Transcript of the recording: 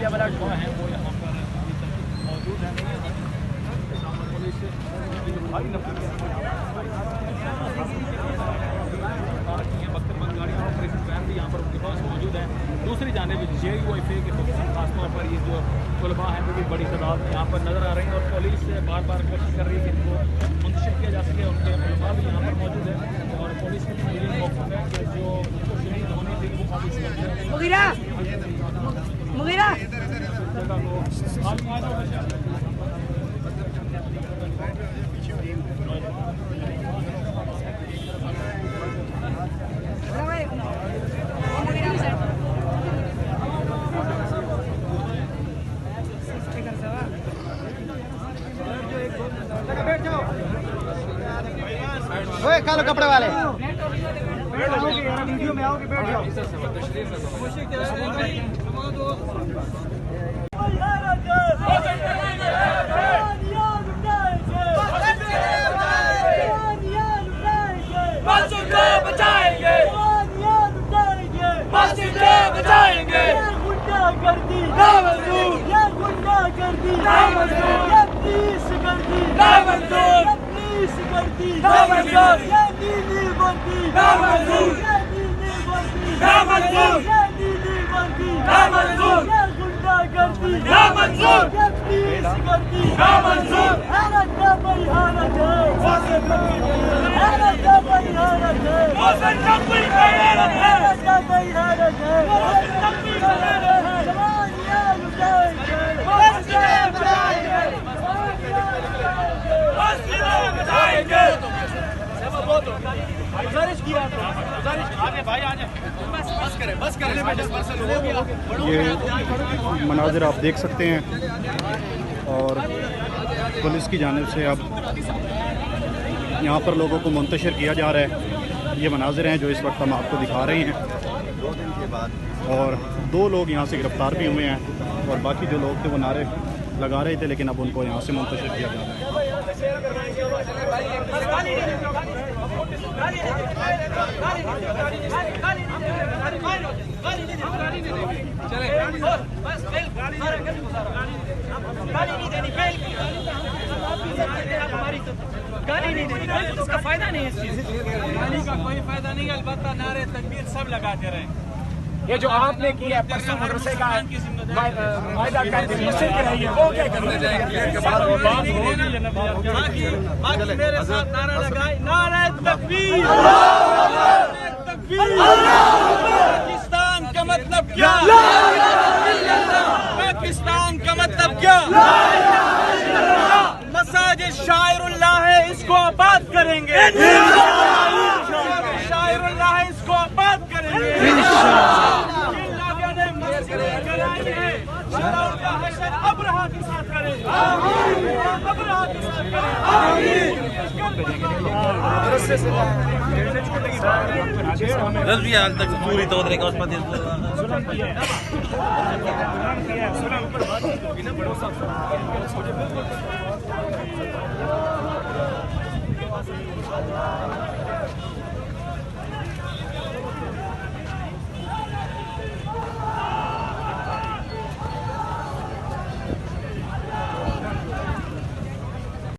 Media वाला जो है वो यहाँ पर मौजूद है। पुलिस भारी बख्तरबंद गाड़ियाँ ऑपरेशन वैन भी यहाँ पर उनके पास मौजूद है। दूसरी जानिब JUIFA के खासतौर पर ये जो तलबा हैं वो भी बड़ी तादाद में यहाँ पर नज़र आ रही हैं और पुलिस बार बार कोशिश कर रही है कि इनको मुंतशिर किया जा सके। उनके तलबा भी यहाँ पर मौजूद है और पुलिस की ये मौका है कि जो शहीद होने थे वो काफ़ी कालो कपड़े वाले वीडियो में आओगे बैठ जाओ। ये मनाजिर आप देख सकते हैं और पुलिस की जानिब से अब यहाँ पर लोगों को मुंतशिर किया जा रहा है। ये मनाजिर हैं जो इस वक्त हम आपको दिखा रहे हैं। 2 दिन के बाद और 2 लोग यहाँ से गिरफ़्तार भी हुए हैं और बाकी जो लोग थे वो नारे लगा रहे थे, लेकिन अब उनको यहाँ से मुंतशिर किया जा रहा है। गाली नहीं देनी, उसका फायदा नहीं है। गाली का कोई फायदा नहीं, अलबत्ता नारे तकबीर सब लगाते रहे। ये जो आपने किया है परसों मदरसे का वायदा करके मस्जिद के रही है वो क्या करना बाकी मेरे साथ नारा लगाए, नारे तकबीर। पाकिस्तान का मतलब क्या? पाकिस्तान का मतलब क्या? मसाजिद शायरुल्लाह है, इसको आबाद करेंगे। शायरुल्लाह है, इसको आबाद करेंगे। अब्राहा के साथ करेंगे, अब्राहा के साथ करेंगे। 10 हाल तक पूरी तौर का उस